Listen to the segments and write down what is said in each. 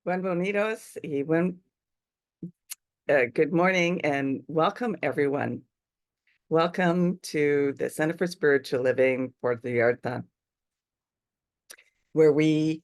Buenos y good morning and welcome everyone. Welcome to the Center for Spiritual Living Puerto Vallarta, where we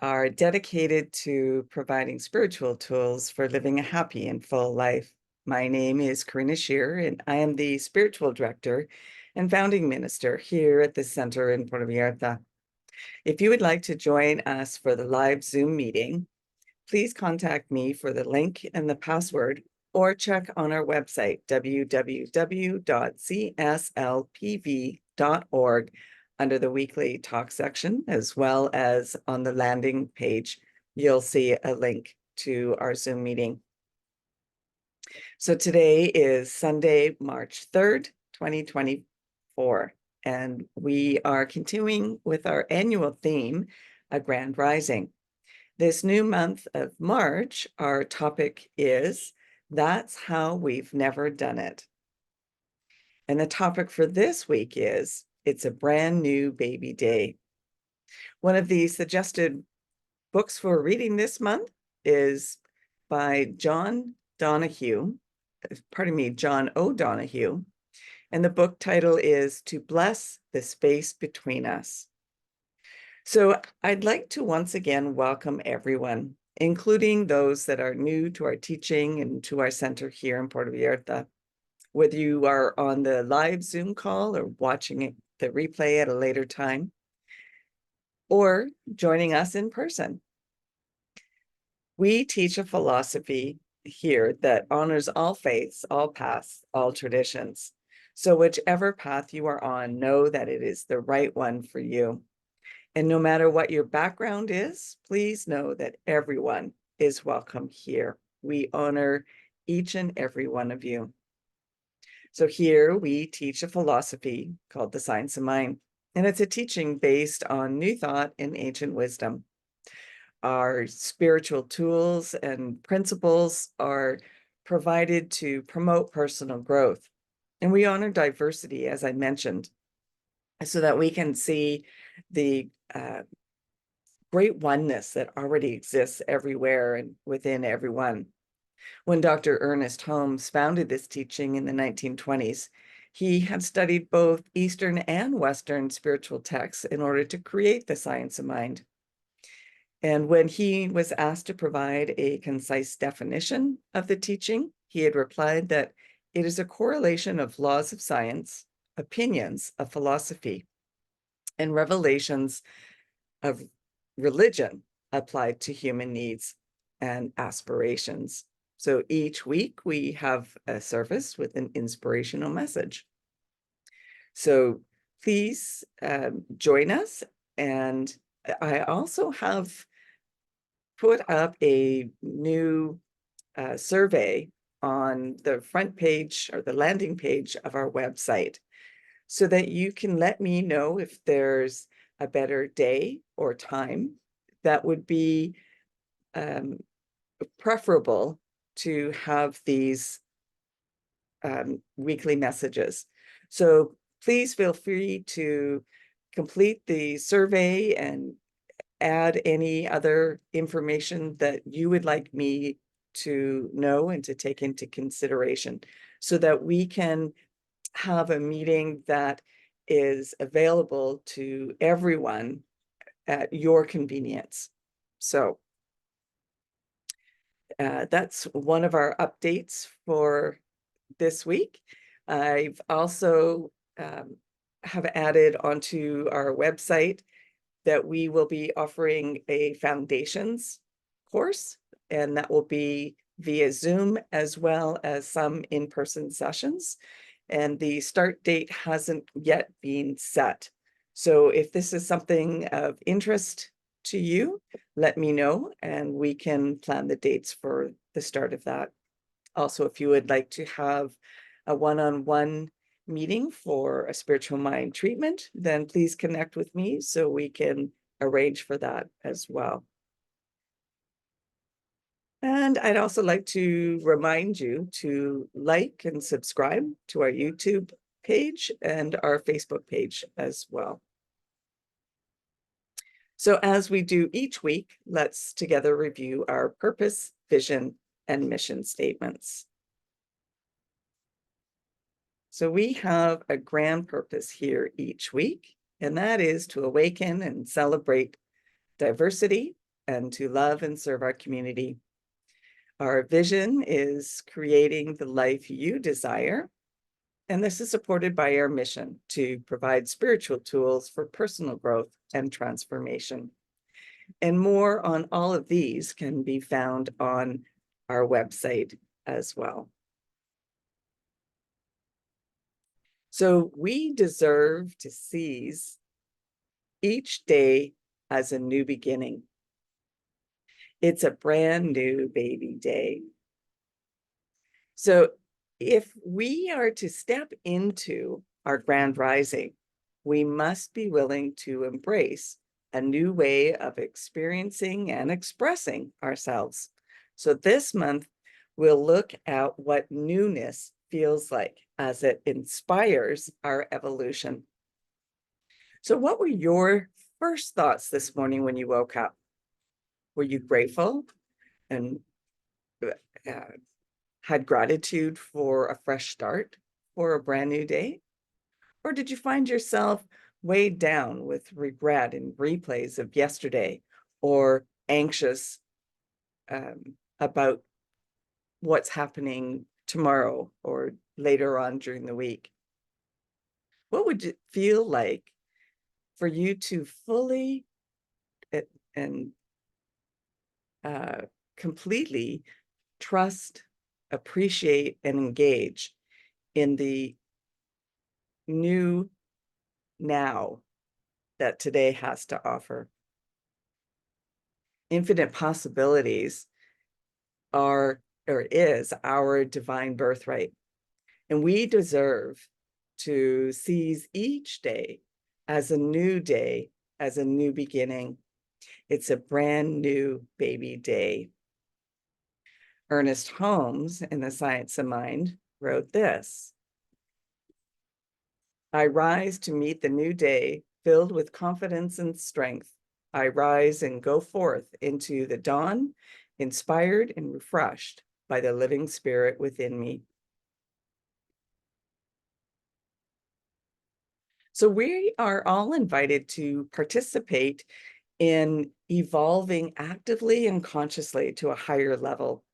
are dedicated to providing spiritual tools for living a happy and full life. My name is Karina Shear, and I am the spiritual director and founding minister here at the center in Puerto Vallarta. If you would like to join us for the live Zoom meeting, please contact me for the link and the password, or check on our website, www.cslpv.org, under the weekly talk section, as well as on the landing page. You'll see a link to our Zoom meeting. So today is Sunday, March 3rd, 2024, and we are continuing with our annual theme, A Grand Rising. This new month of March, our topic is That's How We've Never Done It. And the topic for this week is It's a Brand New Baby Day. One of the suggested books for reading this month is by John O'Donohue, and the book title is To Bless the Space Between Us. So I'd like to once again welcome everyone, including those that are new to our teaching and to our center here in Puerto Vallarta. Whether you are on the live Zoom call or watching the replay at a later time, or joining us in person. We teach a philosophy here that honors all faiths, all paths, all traditions. So whichever path you are on, know that it is the right one for you. And no matter what your background is, please know that everyone is welcome here. We honor each and every one of you. So here we teach a philosophy called the Science of Mind, and it's a teaching based on new thought and ancient wisdom. Our spiritual tools and principles are provided to promote personal growth. And we honor diversity, as I mentioned, so that we can see the great oneness that already exists everywhere and within everyone. When Dr. Ernest Holmes founded this teaching in the 1920s, he had studied both Eastern and Western spiritual texts in order to create the Science of Mind. And when he was asked to provide a concise definition of the teaching, he had replied that it is a correlation of laws of science, opinions of philosophy, and revelations of religion applied to human needs and aspirations. So each week we have a service with an inspirational message. So please join us. And I also have put up a new survey on the front page or the landing page of our website, so that you can let me know if there's a better day or time that would be preferable to have these weekly messages. So please feel free to complete the survey and add any other information that you would like me to know and to take into consideration, so that we can have a meeting that is available to everyone at your convenience. So that's one of our updates for this week. I've also have added onto our website that we will be offering a foundations course, and that will be via Zoom as well as some in-person sessions. And the start date hasn't yet been set. So if this is something of interest to you, let me know and we can plan the dates for the start of that. Also, if you would like to have a one-on-one meeting for a spiritual mind treatment, then please connect with me so we can arrange for that as well. And I'd also like to remind you to like and subscribe to our YouTube page and our Facebook page as well. So as we do each week, let's together review our purpose, vision, and mission statements. So we have a grand purpose here each week, and that is to awaken and celebrate diversity and to love and serve our community. Our vision is creating the life you desire, and this is supported by our mission to provide spiritual tools for personal growth and transformation. And more on all of these can be found on our website as well. So we deserve to seize each day as a new beginning. It's a brand new baby day. So if we are to step into our grand rising, we must be willing to embrace a new way of experiencing and expressing ourselves. So this month, we'll look at what newness feels like as it inspires our evolution. So what were your first thoughts this morning when you woke up? Were you grateful and uh, had gratitude for a fresh start, for a brand new day? Or did you find yourself weighed down with regret and replays of yesterday, or anxious about what's happening tomorrow or later on during the week? What would it feel like for you to fully and completely trust, appreciate, and engage in the new now that today has to offer? Infinite possibilities are or is our divine birthright, and we deserve to seize each day as a new day, as a new beginning. It's a brand new baby day. Ernest Holmes, in The Science of Mind, wrote this: I rise to meet the new day filled with confidence and strength. I rise and go forth into the dawn, inspired and refreshed by the living spirit within me. So we are all invited to participate in evolving actively and consciously to a higher level,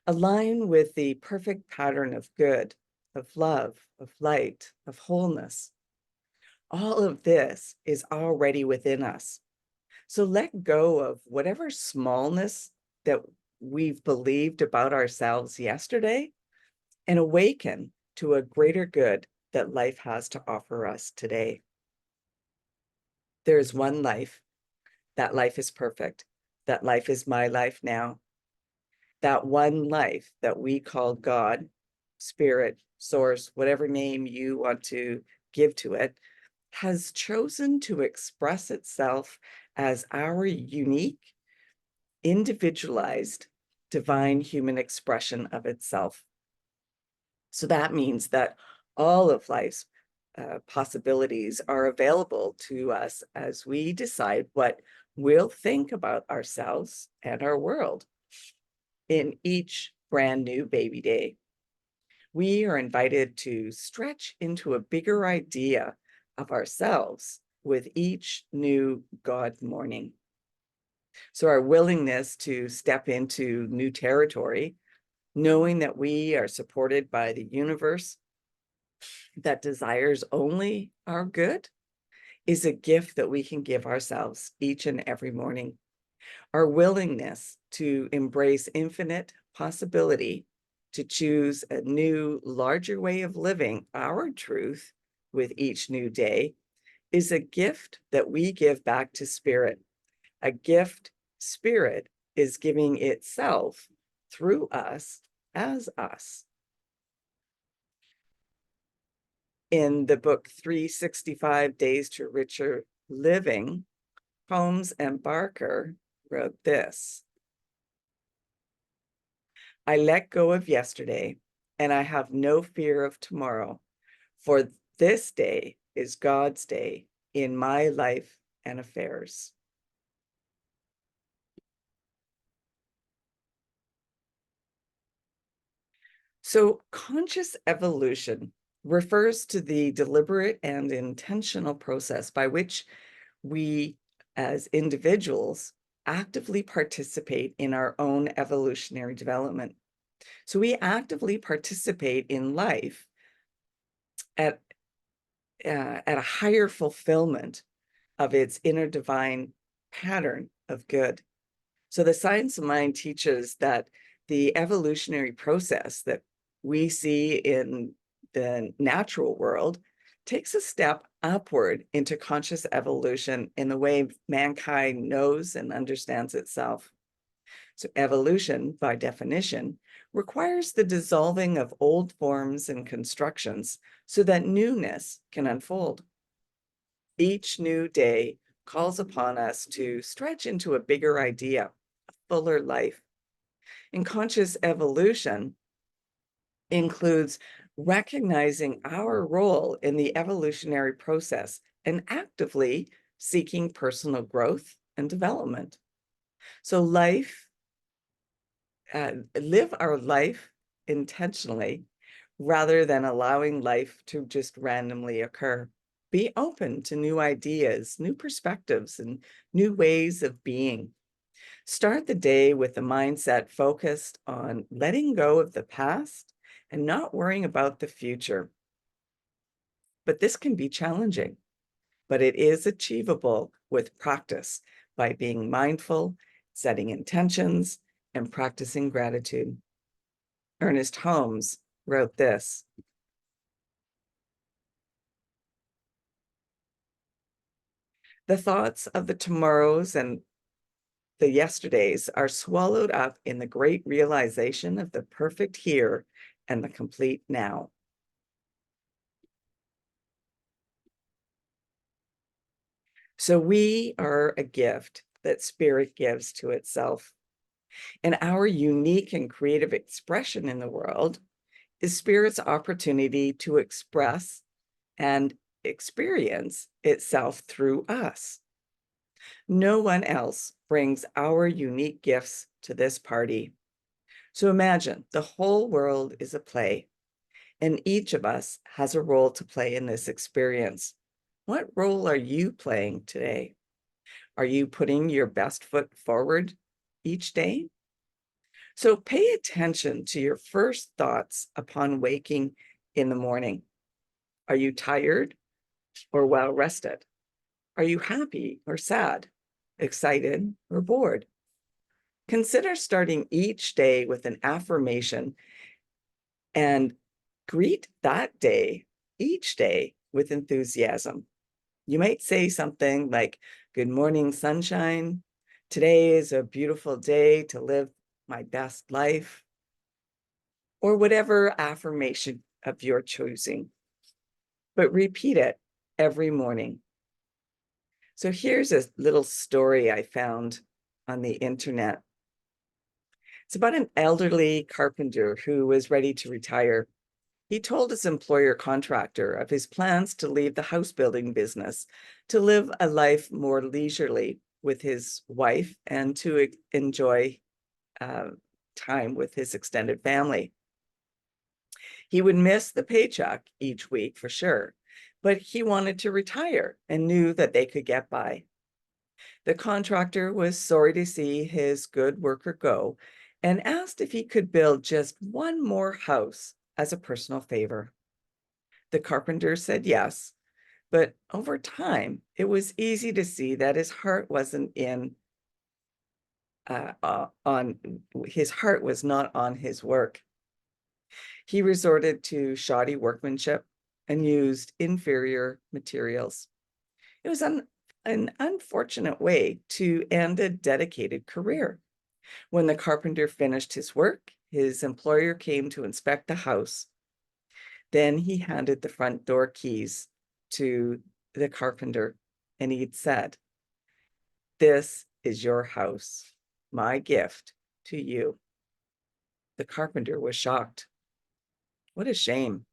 align with the perfect pattern of good, of love, of light, of wholeness. All of this is already within us. So let go of whatever smallness that we've believed about ourselves yesterday and awaken to a greater good that life has to offer us today. There is one life. That life is perfect. That life is my life now. That one life that we call God, Spirit, Source, whatever name you want to give to it, has chosen to express itself as our unique, individualized, divine human expression of itself. So that means that all of life's possibilities are available to us as we decide what we'll think about ourselves and our world in each brand new baby day. We are invited to stretch into a bigger idea of ourselves with each new God morning. So our willingness to step into new territory, knowing that we are supported by the universe that desires only our good, is a gift that we can give ourselves each and every morning. Our willingness to embrace infinite possibility, to choose a new, larger way of living our truth with each new day, is a gift that we give back to Spirit. A gift Spirit is giving itself through us as us. In the book 365 Days to Richer Living, Holmes and Barker wrote this: I let go of yesterday, and I have no fear of tomorrow, for this day is God's day in my life and affairs. So, conscious evolution refers to the deliberate and intentional process by which we, as individuals, actively participate in our evolutionary development. So, we actively participate in life at, at a higher fulfillment of its inner divine pattern of good. So the science of mind teaches that the evolutionary process that we see in the natural world takes a step upward into conscious evolution in the way mankind knows and understands itself. So evolution, by definition, requires the dissolving of old forms and constructions so that newness can unfold. Each new day calls upon us to stretch into a bigger idea, a fuller life. And conscious evolution includes recognizing our role in the evolutionary process and actively seeking personal growth and development. So live our life intentionally rather than allowing life to just randomly occur. Be open to new ideas, new perspectives, and new ways of being. Start the day with a mindset focused on letting go of the past and not worrying about the future. But this can be challenging, but it is achievable with practice by being mindful, setting intentions, and practicing gratitude. Ernest Holmes wrote this: "The thoughts of the tomorrows and the yesterdays are swallowed up in the great realization of the perfect here and the complete now." So we are a gift that spirit gives to itself. And our unique and creative expression in the world is spirit's opportunity to express and experience itself through us. No one else brings our unique gifts to this party. So imagine the whole world is a play, and each of us has a role to play in this experience. What role are you playing today? Are you putting your best foot forward each day? So pay attention to your first thoughts upon waking in the morning. Are you tired or well rested? Are you happy or sad, excited or bored? Consider starting each day with an affirmation and greet that day, each day, with enthusiasm. You might say something like, "Good morning, sunshine. Today is a beautiful day to live my best life," or whatever affirmation of your choosing, but repeat it every morning. So here's a little story I found on the internet. It's about an elderly carpenter who was ready to retire. He told his employer contractor of his plans to leave the house building business, to live a life more leisurely with his wife, and to enjoy uh, time with his extended family. He would miss the paycheck each week for sure, but he wanted to retire and knew that they could get by. The contractor was sorry to see his good worker go and asked if he could build just one more house as a personal favor. The carpenter said yes, but over time, it was easy to see that his heart wasn't in on his heart was not on his work. He resorted to shoddy workmanship and used inferior materials. It was an unfortunate way to end a dedicated career. When the carpenter finished his work, his employer came to inspect the house. Then he handed the front door keys to the carpenter, and he'd said, "This is your house, my gift to you." The carpenter was shocked. What a shame.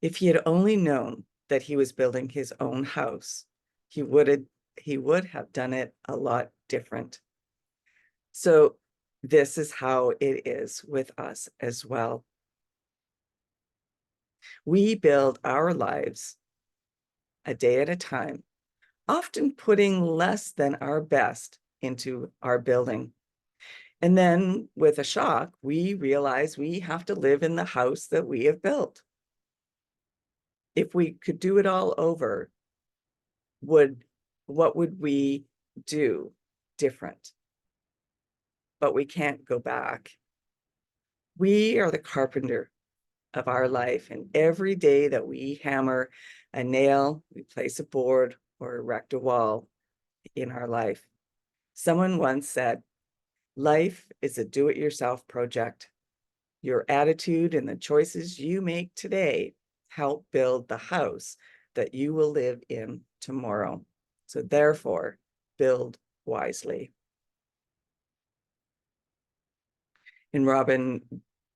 If he had only known that he was building his own house, he would have done it a lot different. So This is how it is with us as well. We build our lives a day at a time, often putting less than our best into our building. And then with a shock, we realize we have to live in the house that we have built. If we could do it all over, what would we do different? But we can't go back. We are the carpenter of our life, and every day that we hammer a nail, we place a board, or erect a wall in our life. Someone once said, life is a do-it-yourself project. Your attitude and the choices you make today help build the house that you will live in tomorrow. So therefore, build wisely. And Robin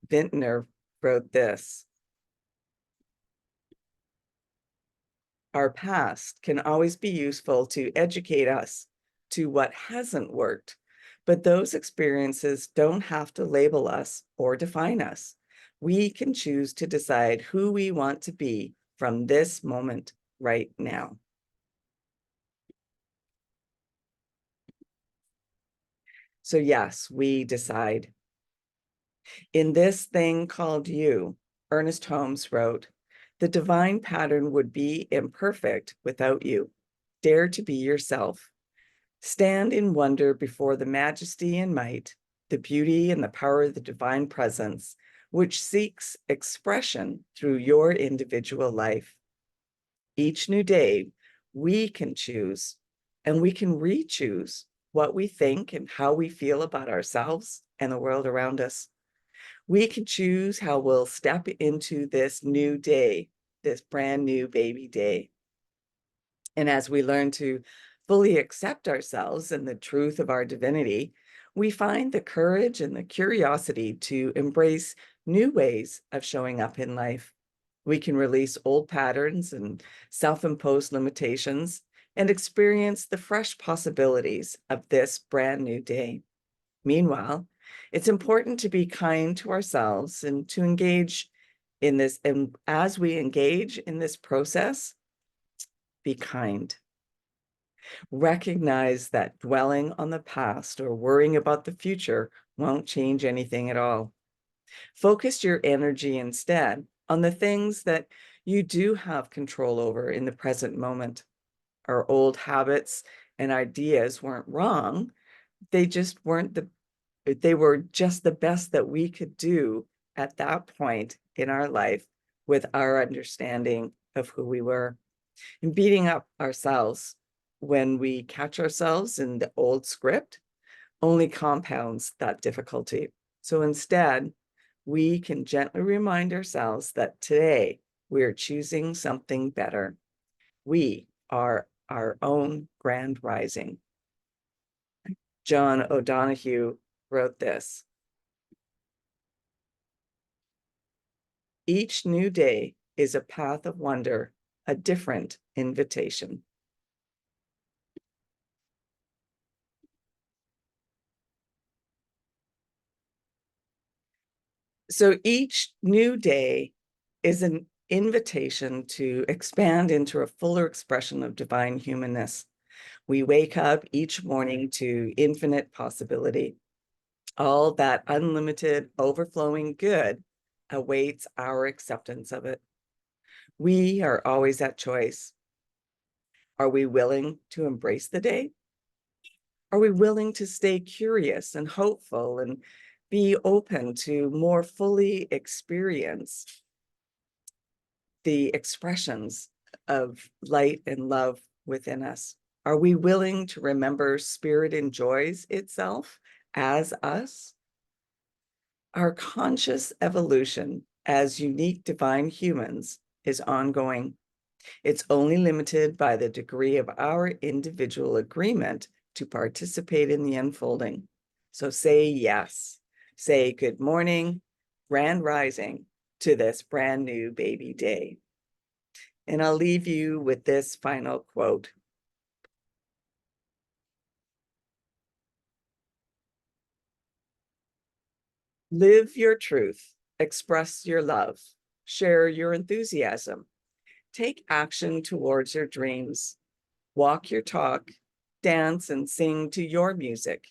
Vintner wrote this: our past can always be useful to educate us to what hasn't worked, but those experiences don't have to label us or define us. We can choose to decide who we want to be from this moment right now. So yes, we decide. In this thing called you, Ernest Holmes wrote, the divine pattern would be imperfect without you. Dare to be yourself. Stand in wonder before the majesty and might, the beauty and the power of the divine presence, which seeks expression through your individual life. Each new day, we can choose, and we can re-choose what we think and how we feel about ourselves and the world around us. We can choose how we'll step into this new day, this brand new baby day. And as we learn to fully accept ourselves and the truth of our divinity, we find the courage and the curiosity to embrace new ways of showing up in life. We can release old patterns and self-imposed limitations and experience the fresh possibilities of this brand new day. Meanwhile, it's important to be kind to ourselves and to engage in this. And as we engage in this process, be kind. Recognize that dwelling on the past or worrying about the future won't change anything at all. Focus your energy instead on the things that you do have control over in the present moment. Our old habits and ideas weren't wrong. They just weren't they were just the best that we could do at that point in our life with our understanding of who we were. And beating up ourselves when we catch ourselves in the old script only compounds that difficulty. So instead, we can gently remind ourselves that today we are choosing something better. We are our own grand rising. John O'Donohue wrote this: each new day is a path of wonder, a different invitation. So each new day is an invitation to expand into a fuller expression of divine humanness. We wake up each morning to infinite possibility. All that unlimited, overflowing good awaits our acceptance of it. We are always at choice. Are we willing to embrace the day? Are we willing to stay curious and hopeful and be open to more fully experience the expressions of light and love within us? Are we willing to remember spirit enjoys itself as us? Our conscious evolution as unique divine humans is ongoing. It's only limited by the degree of our individual agreement to participate in the unfolding. So say yes. Say good morning, grand rising to this brand new baby day. And I'll leave you with this final quote. Live your truth, express your love, share your enthusiasm, take action towards your dreams, walk your talk, dance and sing to your music,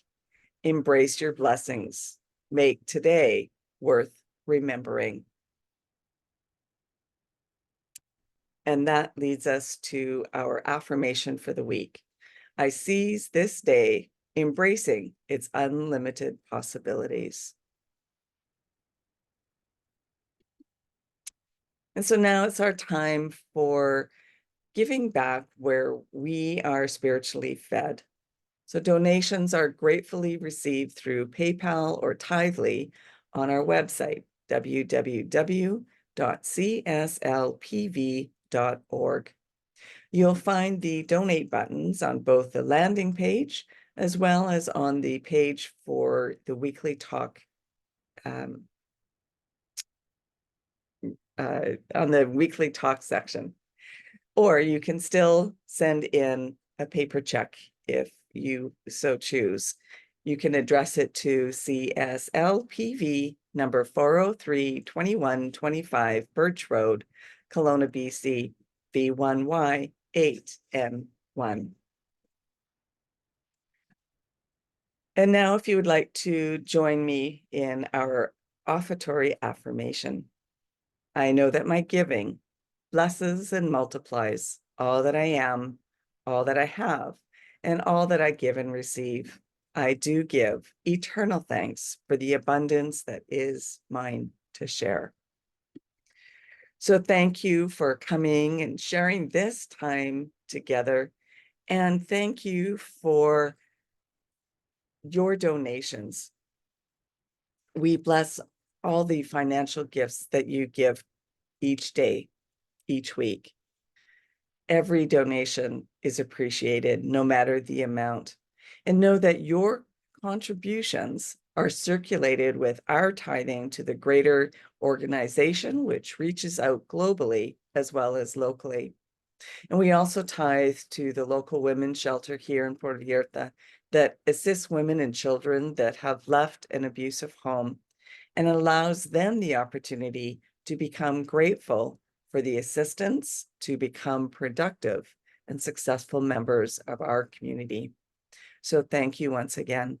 embrace your blessings, make today worth remembering. And that leads us to our affirmation for the week. I seize this day, embracing its unlimited possibilities. And so now it's our time for giving back where we are spiritually fed. So donations are gratefully received through PayPal or Tithely on our website, www.cslpv.org. You'll find the donate buttons on both the landing page as well as on the page for the weekly talk, on the weekly talk section. Or you can still send in a paper check if you so choose. You can address it to CSLPV number 403 2125 Birch Road, Kelowna, BC, V1Y 8M1. And now if you would like to join me in our offertory affirmation. I know that my giving blesses and multiplies all that I am, all that I have, and all that I give and receive. I do give eternal thanks for the abundance that is mine to share. So thank you for coming and sharing this time together. And thank you for your donations. We bless all the financial gifts that you give each day, each week. Every donation is appreciated, no matter the amount. And know that your contributions are circulated with our tithing to the greater organization, which reaches out globally as well as locally. And we also tithe to the local women's shelter here in Puerto Vallarta that assists women and children that have left an abusive home and allows them the opportunity to become grateful for the assistance to become productive and successful members of our community. So thank you once again.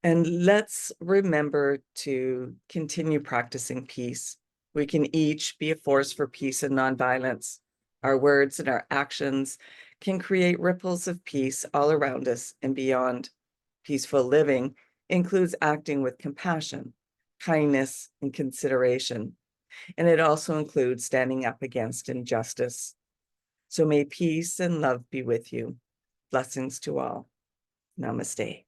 And let's remember to continue practicing peace. We can each be a force for peace and nonviolence. Our words and our actions can create ripples of peace all around us and beyond. Peaceful living includes acting with compassion, kindness, and consideration. And it also includes standing up against injustice. So may peace and love be with you. Blessings to all. Namaste.